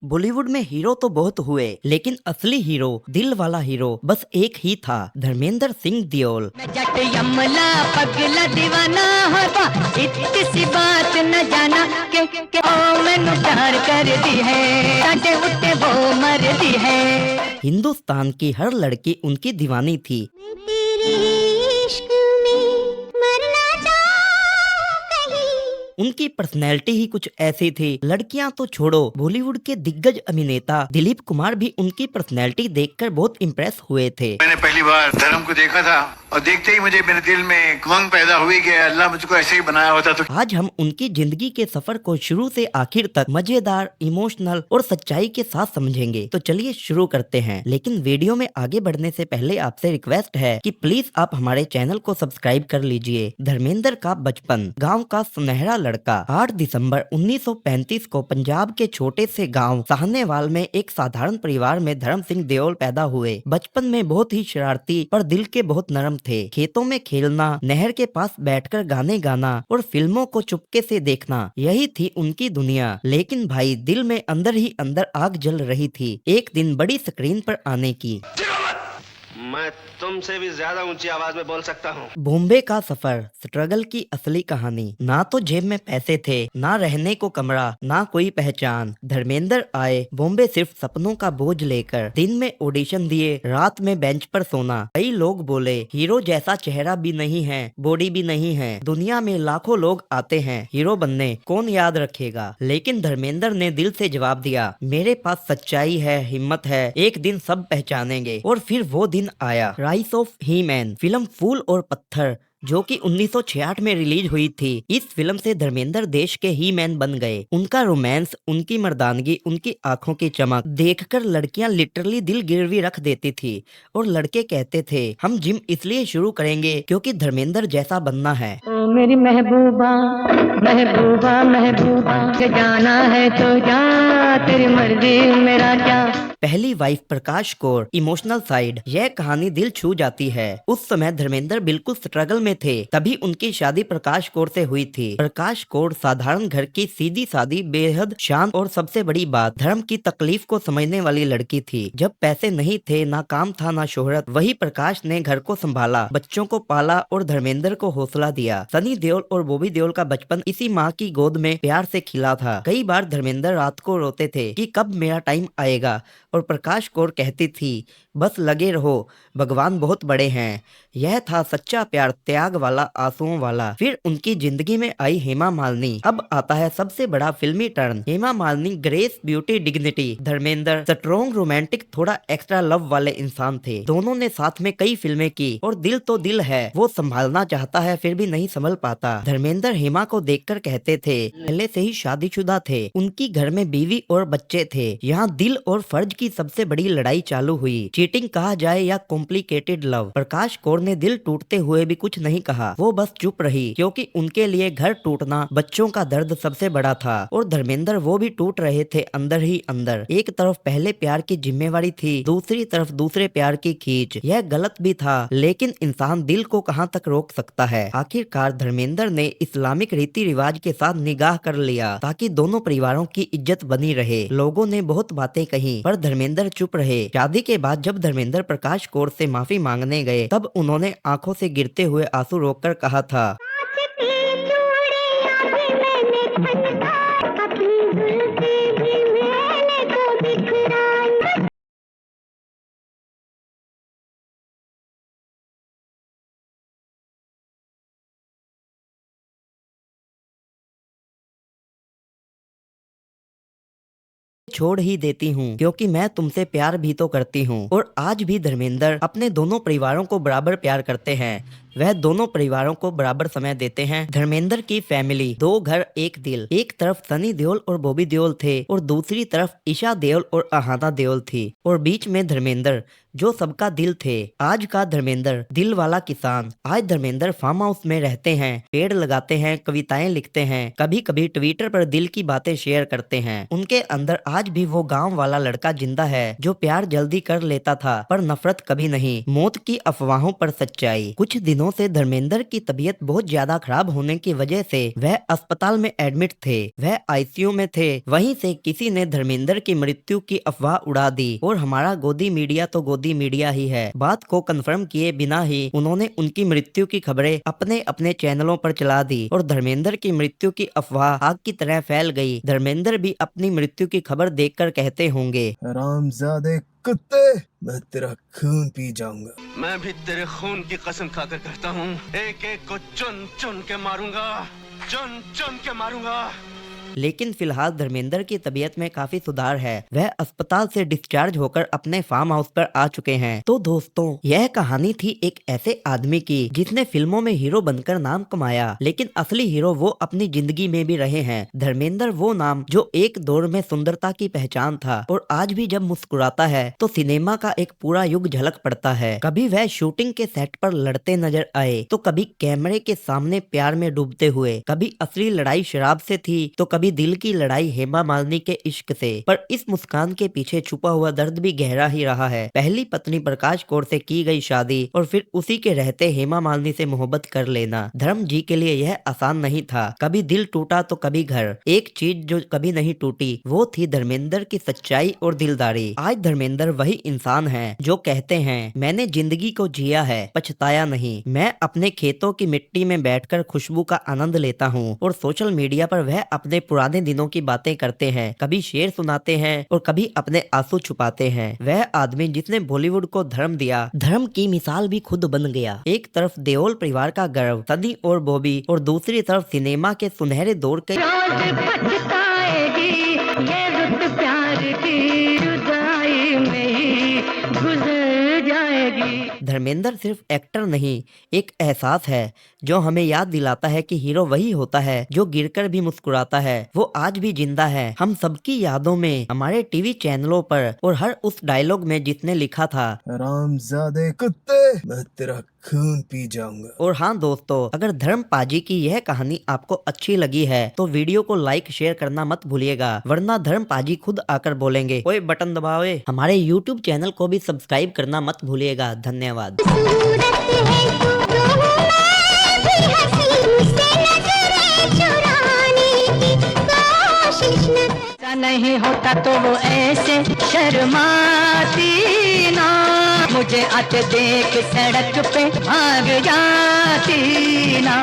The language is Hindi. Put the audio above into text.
बॉलीवुड में हीरो तो बहुत हुए, लेकिन असली हीरो, दिल वाला हीरो बस एक ही था, धर्मेंद्र सिंह दियोल। मैं जट यमला पगला दीवाना होता इतनी सी बात न जाना के ओ मैनू प्यार कर दी है ताके उठे वो मर दी है। हिंदुस्तान की हर लड़की उनकी दीवानी थी। मैं तेरे इश्क में मरना चाहूं कहीं। उनकी पर्सनैलिटी ही कुछ ऐसी थी, लड़कियां तो छोड़ो, बॉलीवुड के दिग्गज अभिनेता दिलीप कुमार भी उनकी पर्सनैलिटी देखकर बहुत इम्प्रेस हुए थे। मैंने पहली बार धर्म को देखा था और देखते ही मुझे मेरे दिल में एक उमंग पैदा हुई कि अल्लाह मुझको ऐसे ही बनाया होता तो। आज हम उनकी जिंदगी के सफर को शुरू से आखिर तक मजेदार, इमोशनल और सच्चाई के साथ समझेंगे। तो चलिए शुरू करते हैं, लेकिन वीडियो में आगे बढ़ने से पहले आपसे रिक्वेस्ट है कि प्लीज आप हमारे चैनल को सब्सक्राइब कर लीजिए। धर्मेंद्र का बचपन। गाँव का सुनहरा लड़का। 8 दिसंबर 1935 को पंजाब के छोटे से गांव साहनेवाल में एक साधारण परिवार में धर्म सिंह देओल पैदा हुए। बचपन में बहुत ही शरारती पर दिल के बहुत नरम थे। खेतों में खेलना, नहर के पास बैठकर गाने गाना और फिल्मों को चुपके से देखना, यही थी उनकी दुनिया। लेकिन भाई, दिल में अंदर ही अंदर आग जल रही थी, एक दिन बड़ी स्क्रीन पर आने की। मैं तुमसे भी ज्यादा ऊंची आवाज में बोल सकता हूँ। बॉम्बे का सफर, स्ट्रगल की असली कहानी। ना तो जेब में पैसे थे, ना रहने को कमरा, ना कोई पहचान। धर्मेंद्र आए बॉम्बे सिर्फ सपनों का बोझ लेकर। दिन में ऑडिशन दिए, रात में बेंच पर सोना। कई लोग बोले हीरो जैसा चेहरा भी नहीं है, बॉडी भी नहीं है। दुनिया में लाखों लोग आते हैं हीरो बनने, कौन याद रखेगा। लेकिन धर्मेंद्र ने दिल से जवाब दिया, मेरे पास सच्चाई है, हिम्मत है, एक दिन सब पहचानेंगे। और फिर वो दिन आया। Rise of he man film Phool aur Patthar, जो कि 1966 में रिलीज हुई थी। इस फिल्म से धर्मेंद्र देश के ही मैन बन गए। उनका रोमांस, उनकी मर्दानगी, उनकी आंखों की चमक देखकर लड़कियां लिटरली दिल गिरवी रख देती थी। और लड़के कहते थे, हम जिम इसलिए शुरू करेंगे क्योंकि धर्मेंद्र जैसा बनना है। ओ मेरी महबूबा महबूबा महबूबा के जाना है तो जा तेरी मर्जी मेरा क्या। पहली वाइफ प्रकाश कौर, इमोशनल साइड। यह कहानी दिल छू जाती है। उस समय धर्मेंद्र बिल्कुल स्ट्रगल में थे, तभी उनकी शादी प्रकाश कौर से हुई थी। प्रकाश कौर साधारण घर की सीधी सादी, बेहद शांत और सबसे बड़ी बात, धर्म की तकलीफ को समझने वाली लड़की थी। जब पैसे नहीं थे, ना काम था, ना शोहरत, वही प्रकाश ने घर को संभाला, बच्चों को पाला और धर्मेंद्र को हौसला दिया। सनी देओल और बॉबी देओल का बचपन इसी माँ की गोद में प्यार से खिला था। कई बार धर्मेंद्र रात को रोते थे कि कब मेरा टाइम आएगा, और प्रकाश कौर कहती थी, बस लगे रहो, भगवान बहुत बड़े हैं। यह था सच्चा प्यार, त्याग वाला, आंसुओं वाला। फिर उनकी जिंदगी में आई हेमा मालिनी। अब आता है सबसे बड़ा फिल्मी turn. Hema Malini grace, beauty, dignity. Dharmendra strong, romantic, थोड़ा एक्स्ट्रा लव वाले इंसान थे। दोनों ने साथ में कई फिल्में की और दिल तो दिल है, वो संभालना चाहता है फिर भी नहीं संभल पाता। धर्मेंद्र हेमा को देखकर कहते थे, पहले से ही शादीशुदा थे, उनकी घर में बीवी और बच्चे थे। यहाँ दिल और फर्ज की सबसे बड़ी लड़ाई चालू हुई। चीटिंग कहा जाए या कॉम्प्लिकेटेड लव। प्रकाश कौर ने दिल टूटते हुए भी कुछ नहीं कहा, वो बस चुप रही, क्योंकि उनके लिए घर टूटना, बच्चों का दर्द सबसे बड़ा था। और धर्मेंद्र, वो भी टूट रहे थे अंदर ही अंदर। एक तरफ पहले प्यार की जिम्मेवारी थी, दूसरी तरफ दूसरे प्यार की खींच। यह गलत भी था, लेकिन इंसान दिल को कहाँ तक रोक सकता है। आखिरकार धर्मेंद्र ने इस्लामिक रीति रिवाज के साथ निकाह कर लिया, ताकि दोनों परिवारों की इज्जत बनी रहे। लोगों ने बहुत बातें कही, पर धर्मेंद्र चुप रहे। शादी के बाद जब धर्मेंद्र प्रकाश कौर से माफी मांगने गए, तब उन्होंने आंखों से गिरते हुए आंसू रोककर कहा था, कांच पे चूड़े आगे मैंने खनका, अपनी जुल्फे भी मैंने तो बिखराई। छोड़ ही देती हूँ, क्योंकि मैं तुमसे प्यार भी तो करती हूँ। और आज भी धर्मेंद्र अपने दोनों परिवारों को बराबर प्यार करते हैं। वह दोनों परिवारों को बराबर समय देते हैं। धर्मेंद्र की फैमिली, दो घर एक दिल। एक तरफ सनी देओल और बॉबी देओल थे, और दूसरी तरफ ईशा देओल और अहाना देओल थी, और बीच में धर्मेंद्र, जो सबका दिल थे। आज का धर्मेंद्र, दिल वाला किसान। आज धर्मेंद्र फार्म हाउस में रहते हैं, पेड़ लगाते हैं, कविताएं लिखते हैं, कभी कभी ट्विटर पर दिल की बातें शेयर करते हैं। उनके अंदर आज भी वो गांव वाला लड़का जिंदा है, जो प्यार जल्दी कर लेता था पर नफरत कभी नहीं। मौत की अफवाहों पर सच्चाई। कुछ दिनों दिनों से धर्मेंद्र की तबीयत बहुत ज्यादा खराब होने की वजह से वह अस्पताल में एडमिट थे। वह आईसीयू में थे। वहीं से किसी ने धर्मेंद्र की मृत्यु की अफवाह उड़ा दी और हमारा गोदी मीडिया तो गोदी मीडिया ही है। बात को कंफर्म किए बिना ही उन्होंने उनकी मृत्यु की खबरें अपने अपने चैनलों पर चला दी और धर्मेंद्र की मृत्यु की अफवाह आग की तरह फैल गई। धर्मेंद्र भी अपनी मृत्यु की खबर देखकर कहते होंगे, हरामजादे कुत्ते, मैं तेरा खून पी जाऊंगा। मैं भी तेरे खून की कसम खाकर कहता हूँ, एक एक को चुन चुन के मारूंगा, चुन चुन के मारूंगा। लेकिन फिलहाल धर्मेंद्र की तबीयत में काफी सुधार है। वह अस्पताल से डिस्चार्ज होकर अपने फार्म हाउस पर आ चुके हैं। तो दोस्तों, यह कहानी थी एक ऐसे आदमी की जिसने फिल्मों में हीरो बनकर नाम कमाया, लेकिन असली हीरो वो अपनी जिंदगी में भी रहे हैं। धर्मेंद्र वो नाम जो एक दौर में सुंदरता की पहचान था और आज भी जब मुस्कुराता है तो सिनेमा का एक पूरा युग झलक पड़ता है। कभी वह शूटिंग के सेट पर लड़ते नजर आए तो कभी कैमरे के सामने प्यार में डूबते हुए, कभी असली लड़ाई शराब से थी तो कभी दिल की लड़ाई हेमा मालिनी के इश्क से। पर इस मुस्कान के पीछे छुपा हुआ दर्द भी गहरा ही रहा है। पहली पत्नी प्रकाश कौर से की गई शादी और फिर उसी के रहते हेमा मालिनी से मोहब्बत कर लेना धर्म जी के लिए यह आसान नहीं था। कभी दिल टूटा तो कभी घर। एक चीज जो कभी नहीं टूटी वो थी धर्मेंद्र की सच्चाई और दिलदारी। आज धर्मेंद्र वही इंसान है जो कहते हैं, मैंने जिंदगी को जिया है, पछताया नहीं। मैं अपने खेतों की मिट्टी में बैठकर खुशबू का आनंद लेता हूँ। और सोशल मीडिया पर वह अपने पुराने दिनों की बातें करते हैं, कभी शेर सुनाते हैं और कभी अपने आंसू छुपाते हैं। वह आदमी जिसने बॉलीवुड को धर्म दिया, धर्म की मिसाल भी खुद बन गया। एक तरफ देओल परिवार का गर्व सनी और बॉबी और दूसरी तरफ सिनेमा के सुनहरे दौर के रोज पछताएगी ये रुत प्यार की जुदाई में ही गुजर जाएगी। धर्मेंद्र सिर्फ एक्टर नहीं, एक एहसास है जो हमें याद दिलाता है कि हीरो वही होता है जो गिरकर भी मुस्कुराता है। वो आज भी जिंदा है हम सबकी यादों में, हमारे टीवी चैनलों पर और हर उस डायलॉग में जिसने लिखा था, हरामजादे कुत्ते, मैं तेरा खून पी जाऊंगा। और हाँ दोस्तों, अगर धर्म पाजी की यह कहानी आपको अच्छी लगी है तो वीडियो को लाइक शेयर करना मत भूलिएगा, वरना धर्म पाजी खुद आकर बोलेंगे, ओए बटन दबाओ। हमारे YouTube चैनल को भी सब्सक्राइब करना मत भूलिएगा। धन्यवाद। सूरत है तू, मैं भी हंसी मुझसे नजरें चुराने की कोशिश न ऐसा नहीं होता तो वो ऐसे शर्माती ना, मुझे आते देख सड़क पे भाग जाती ना।